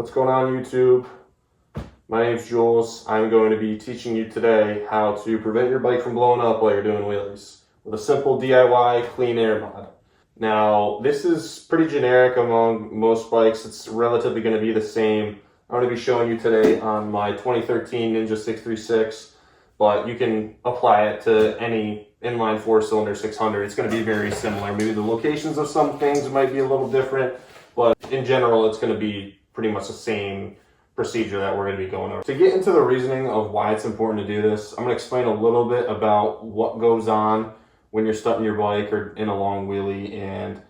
What's going on, YouTube? My name's Jules. I'm going to be teaching you today how to prevent your bike from blowing up while you're doing wheelies with a simple DIY clean air mod. Now, this is pretty generic among most bikes. It's relatively going to be the same. I'm going to be showing you today on my 2013 Ninja 636, but you can apply it to any inline four-cylinder 600. It's going to be very similar. Maybe the locations of some things might be a little different, but in general, it's going to be pretty much the same procedure that we're going to be going over. To get into the reasoning of why it's important to do this, I'm going to explain a little bit about what goes on when you're stunting your bike or in a long wheelie and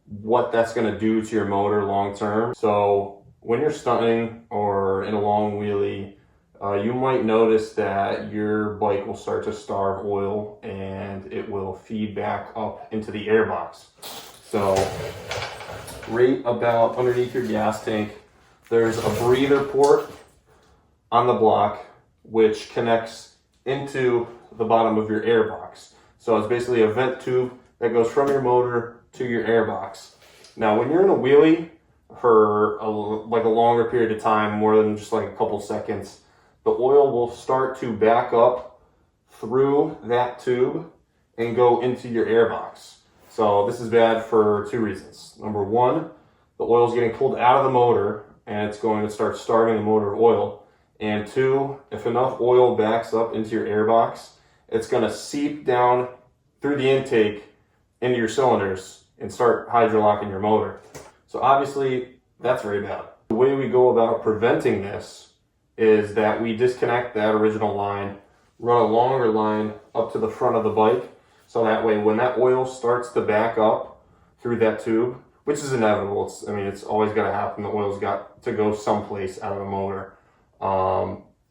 what that's going to do to your motor long term. So when you're stunting or in a long wheelie, you might notice that your bike will start to starve oil and it will feed back up into the air box. So right about underneath your gas tank, there's a breather port on the block which connects into the bottom of your air box. So it's basically a vent tube that goes from your motor to your air box. Now, when you're in a wheelie for a longer period of time, more than just like a couple seconds, the oil will start to back up through that tube and go into your air box. So this is bad for two reasons. Number one, the oil is getting pulled out of the motor and it's going to start starving the motor of oil. And two, if enough oil backs up into your air box, it's going to seep down through the intake into your cylinders and start hydrolocking your motor. So obviously that's very bad. The way we go about preventing this is that we disconnect that original line, run a longer line up to the front of the bike, so that way when that oil starts to back up through that tube, which is inevitable, it's always got to happen, the oil's got to go someplace out of the motor.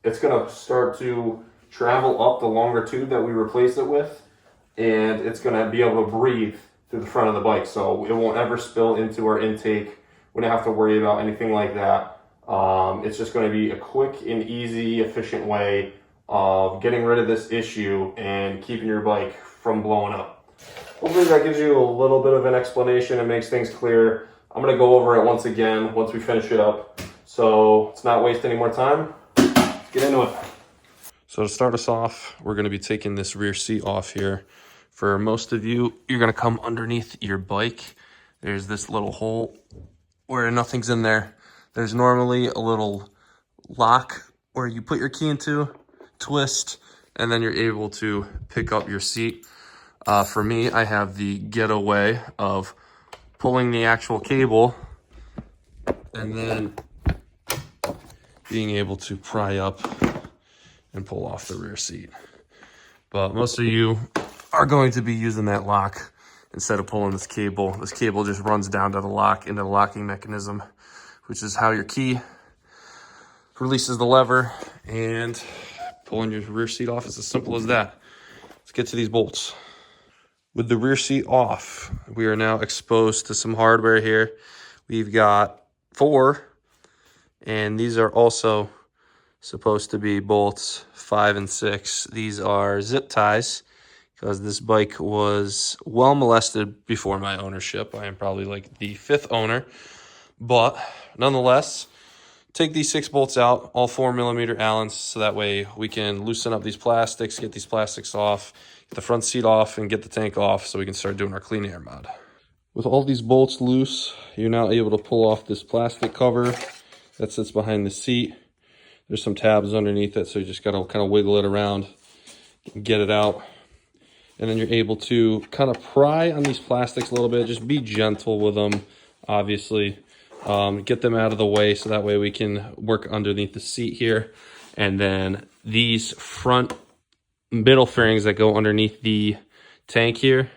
It's going to start to travel up the longer tube that we replaced it with, and it's going to be able to breathe through the front of the bike, so it won't ever spill into our intake. We don't have to worry about anything like that. It's just going to be a quick and easy, efficient way of getting rid of this issue and keeping your bike from blowing up. Hopefully that gives you a little bit of an explanation and makes things clear. I'm going to go over it once again once we finish it up. So let's not waste any more time. Let's get into it. So to start us off, we're going to be taking this rear seat off here. For most of you, you're going to come underneath your bike. There's this little hole where nothing's in there. There's normally a little lock where you put your key into, twist, and then you're able to pick up your seat. For me, I have the getaway of pulling the actual cable and then being able to pry up and pull off the rear seat. But most of you are going to be using that lock instead of pulling this cable. This cable just runs down to the lock, into the locking mechanism, which is how your key releases the lever, and pulling your rear seat off is as simple as that. Let's get to these bolts. With the rear seat off, we are now exposed to some hardware here. We've got 4, and these are also supposed to be bolts 5 and 6. These are zip ties because this bike was well molested before my ownership. I am probably like the 5th owner, but nonetheless, take these 6 bolts out, all 4mm Allens, so that way we can loosen up these plastics, get these plastics off, get the front seat off, and get the tank off so we can start doing our clean air mod. With all these bolts loose, you're now able to pull off this plastic cover that sits behind the seat. There's some tabs underneath it, so you just got to kind of wiggle it around and get it out. And then you're able to kind of pry on these plastics a little bit. Just be gentle with them, obviously. Get them out of the way so that way we can work underneath the seat here. And then these front middle fairings that go underneath the tank here,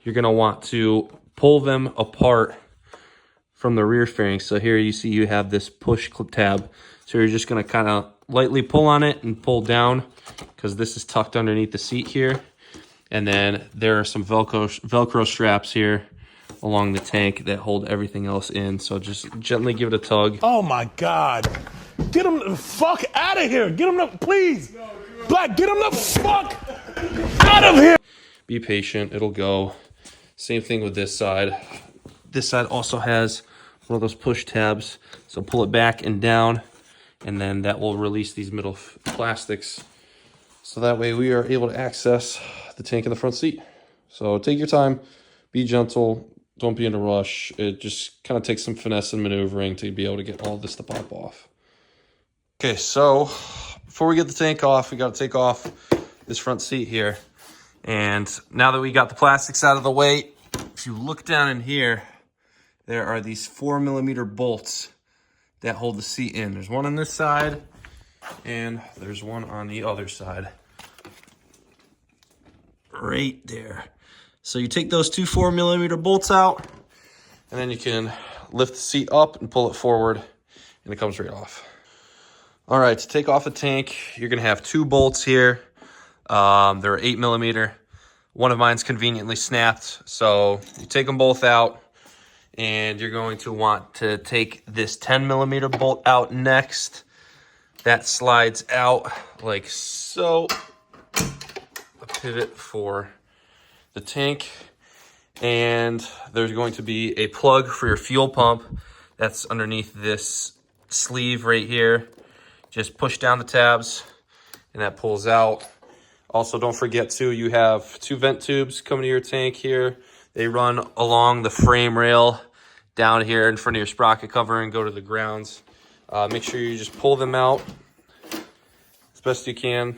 you're going to want to pull them apart from the rear fairing. So here you see you have this push clip tab. So you're just going to kind of lightly pull on it and pull down because this is tucked underneath the seat here. And then there are some Velcro straps here along the tank that hold everything else in. So just gently give it a tug. Oh my God. Get him the fuck out of here. Get him the, please. Black, get him the fuck out of here. Be patient, it'll go. Same thing with this side. This side also has one of those push tabs. So pull it back and down, and then that will release these middle plastics. So that way we are able to access the tank in the front seat. So take your time, be gentle, don't be in a rush. It just kind of takes some finesse and maneuvering to be able to get all this to pop off. Okay, so before we get the tank off, we got to take off this front seat here. And now that we got the plastics out of the way, if you look down in here, there are these 4mm bolts that hold the seat in. There's one on this side, and there's one on the other side. Right there. So you take those two 4mm bolts out, and then you can lift the seat up and pull it forward, and it comes right off. All right, to take off the tank, you're gonna have two bolts here. They're 8mm. One of mine's conveniently snapped, so you take them both out, and you're going to want to take this 10mm bolt out next. That slides out like so. A pivot for the tank, and there's going to be a plug for your fuel pump that's underneath this sleeve right here. Just push down the tabs, and that pulls out. Also, don't forget too, you have two vent tubes coming to your tank here. They run along the frame rail down here in front of your sprocket cover and go to the grounds. Make sure you just pull them out as best you can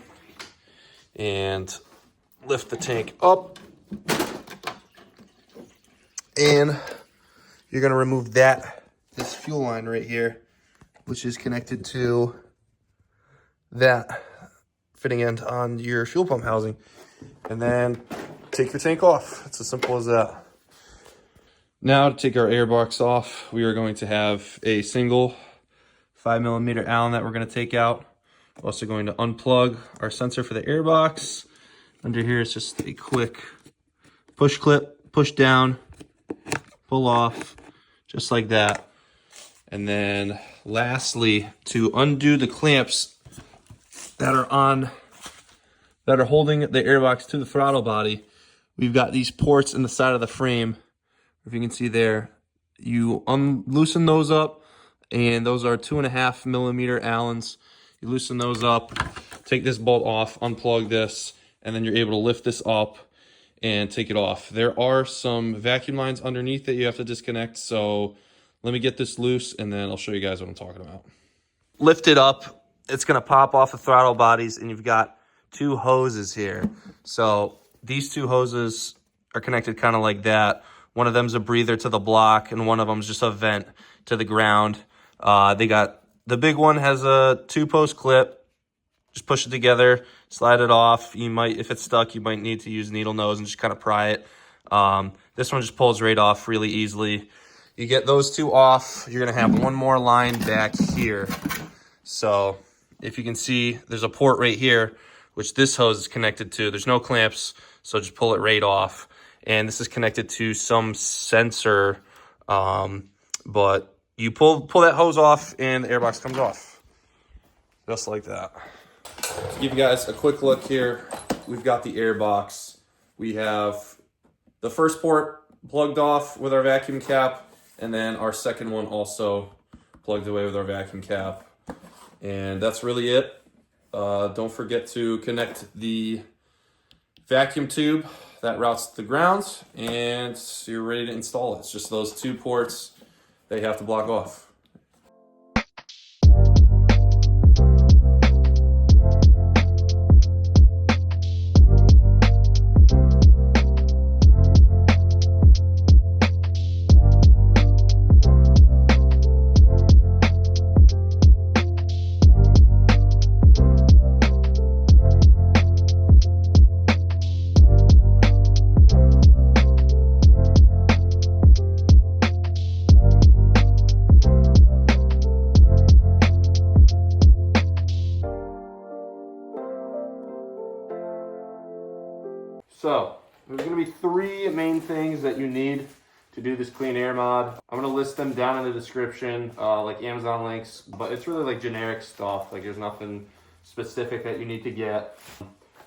and lift the tank up. And you're gonna remove this fuel line right here, which is connected to that fitting end on your fuel pump housing, and then take your tank off. It's as simple as that. Now to take our air box off, we are going to have a single 5mm Allen that we're going to take out. We're also going to unplug our sensor for the air box. Under here it's just a quick push clip, push down, pull off, just like that. And then lastly, to undo the clamps that are holding the airbox to the throttle body, we've got these ports in the side of the frame. If you can see there, you loosen those up, and those are 2.5mm Allens. You loosen those up, take this bolt off, unplug this, and then you're able to lift this up and take it off. There are some vacuum lines underneath that you have to disconnect, so let me get this loose and then I'll show you guys what I'm talking about. Lift it up. It's going to pop off the throttle bodies, and you've got two hoses here. So these two hoses are connected kind of like that. One of them's a breather to the block, and one of them's just a vent to the ground. The big one has a 2-post clip. Just push it together, slide it off. You might, if it's stuck, you might need to use needle nose and just kind of pry it. This one just pulls right off really easily. You get those two off, you're going to have one more line back here. So if you can see, there's a port right here, which this hose is connected to. There's no clamps, so just pull it right off. And this is connected to some sensor, but you pull that hose off and the airbox comes off. Just like that. To give you guys a quick look here, we've got the airbox. We have the first port plugged off with our vacuum cap, and then our second one also plugged away with our vacuum cap. And that's really it. Don't forget to connect the vacuum tube that routes to the ground, and you're ready to install it. It's just those two ports that you have to block off. So, there's going to be 3 main things that you need to do this clean air mod. I'm going to list them down in the description, like Amazon links, but it's really like generic stuff. Like there's nothing specific that you need to get.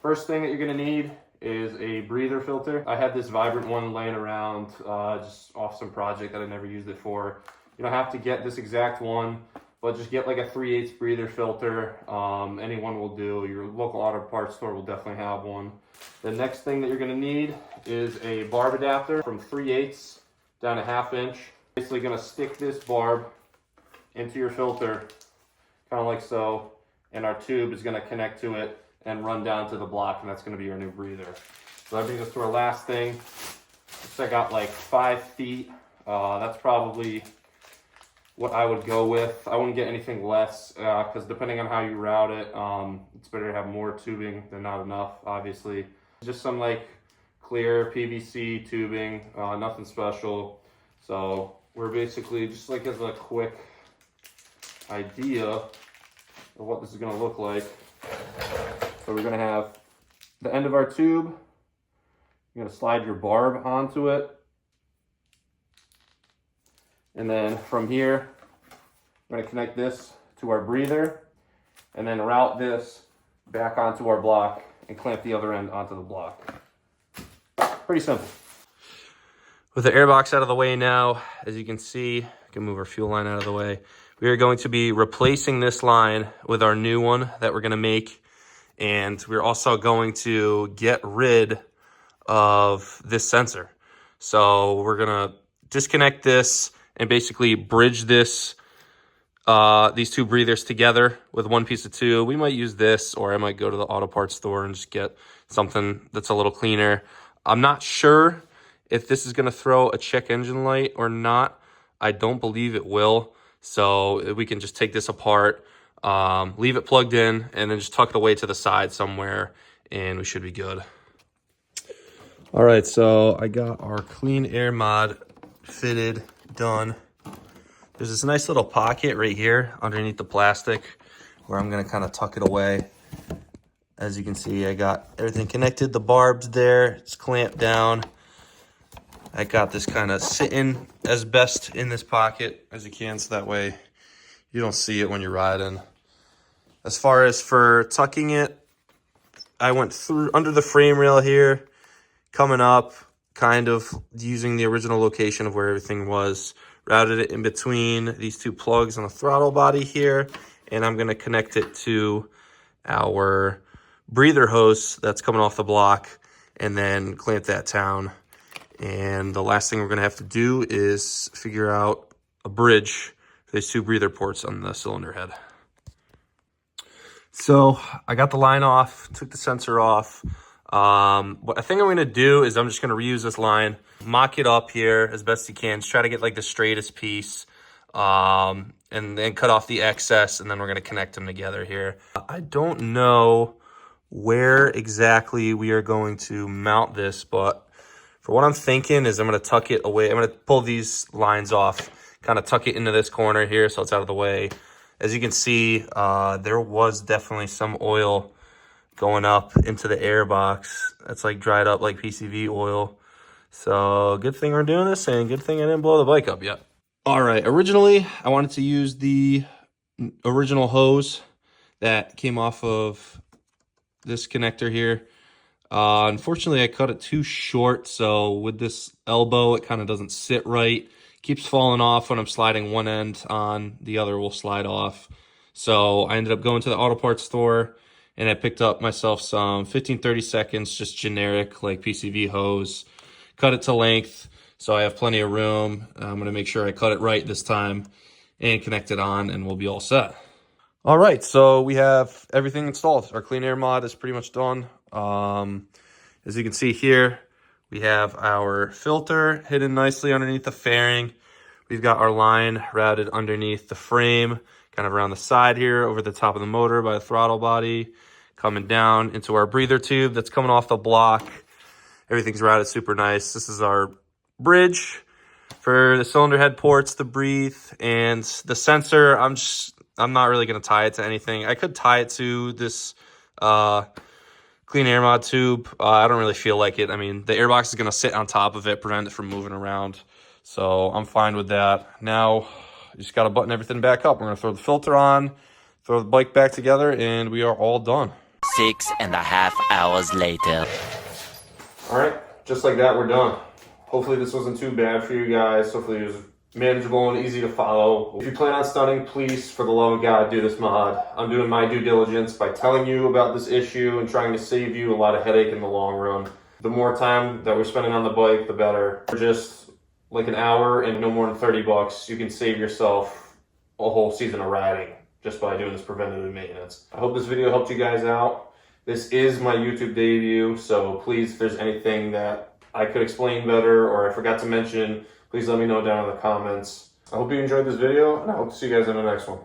First thing that you're going to need is a breather filter. I had this Vibrant one laying around just off some project that I never used it for. You don't have to get this exact one, but just get like a 3/8 breather filter. Anyone will do. Your local auto parts store will definitely have one. The next thing that you're gonna need is a barb adapter from 3/8 down to 1/2 inch. Basically gonna stick this barb into your filter, kind of like so, and our tube is gonna connect to it and run down to the block, and that's gonna be our new breather. So that brings us to our last thing. I got like 5 feet. That's probably what I would go with. I wouldn't get anything less, because depending on how you route it, it's better to have more tubing than not enough, obviously. Just some like clear PVC tubing, nothing special. So we're basically, just like as a quick idea of what this is gonna look like. So we're gonna have the end of our tube. You're gonna slide your barb onto it. And then from here, we're gonna connect this to our breather and then route this back onto our block and clamp the other end onto the block. Pretty simple. With the airbox out of the way now, as you can see, I can move our fuel line out of the way. We are going to be replacing this line with our new one that we're gonna make. And we're also going to get rid of this sensor. So we're gonna disconnect this and basically bridge this, these two breathers together with one piece of tube. We might use this, or I might go to the auto parts store and just get something that's a little cleaner. I'm not sure if this is gonna throw a check engine light or not. I don't believe it will. So we can just take this apart, leave it plugged in, and then just tuck it away to the side somewhere, and we should be good. All right, so I got our clean air mod fitted, done. There's this nice little pocket right here underneath the plastic where I'm gonna kind of tuck it away. As you can see, I got everything connected. The barb's there, it's clamped down. I got this kind of sitting as best in this pocket as you can, so that way you don't see it when you're riding. As far as for tucking it, I went through under the frame rail here, coming up, kind of using the original location of where everything was, routed it in between these two plugs on the throttle body here, and I'm gonna connect it to our breather hose that's coming off the block, and then clamp that down. And the last thing we're gonna have to do is figure out a bridge for these two breather ports on the cylinder head. So I got the line off, took the sensor off. What I think I'm gonna do is I'm just gonna reuse this line, mock it up here as best you can, just try to get like the straightest piece, and then cut off the excess, and then we're gonna connect them together here. I don't know where exactly we are going to mount this, but for what I'm thinking is I'm gonna tuck it away. I'm gonna pull these lines off, kind of tuck it into this corner here so it's out of the way. As you can see, there was definitely some oil going up into the air box. That's like dried up like PCV oil. So good thing we're doing this, and good thing I didn't blow the bike up yet. All right, originally I wanted to use the original hose that came off of this connector here. Unfortunately, I cut it too short, so with this elbow, it kind of doesn't sit right. Keeps falling off when I'm sliding one end on, the other will slide off. So I ended up going to the auto parts store, and I picked up myself some 15-30 seconds, just generic like PCV hose. Cut it to length, so I have plenty of room. I'm gonna make sure I cut it right this time and connect it on, and we'll be all set. All right, so we have everything installed. Our clean air mod is pretty much done. As you can see here, we have our filter hidden nicely underneath the fairing. We've got our line routed underneath the frame, kind of around the side here, over the top of the motor by the throttle body, coming down into our breather tube that's coming off the block. Everything's routed super nice. This is our bridge for the cylinder head ports to breathe, and the sensor, I'm not really gonna tie it to anything. I could tie it to this clean air mod tube. I don't really feel like it. I mean, the airbox is gonna sit on top of it, prevent it from moving around. So I'm fine with that. Now, you just gotta button everything back up. We're gonna throw the filter on, throw the bike back together, and we are all done. 6.5 hours later. All right, just like that, we're done. Hopefully this wasn't too bad for you guys. Hopefully it was manageable and easy to follow. If you plan on stunning, please, for the love of God, do this mod. I'm doing my due diligence by telling you about this issue and trying to save you a lot of headache in the long run. The more time that we're spending on the bike, the better. For just like an hour and no more than $30, you can save yourself a whole season of riding just by doing this preventative maintenance. I hope this video helped you guys out. This is my YouTube debut, so please, if there's anything that I could explain better or I forgot to mention, please let me know down in the comments. I hope you enjoyed this video, and I hope to see you guys in the next one.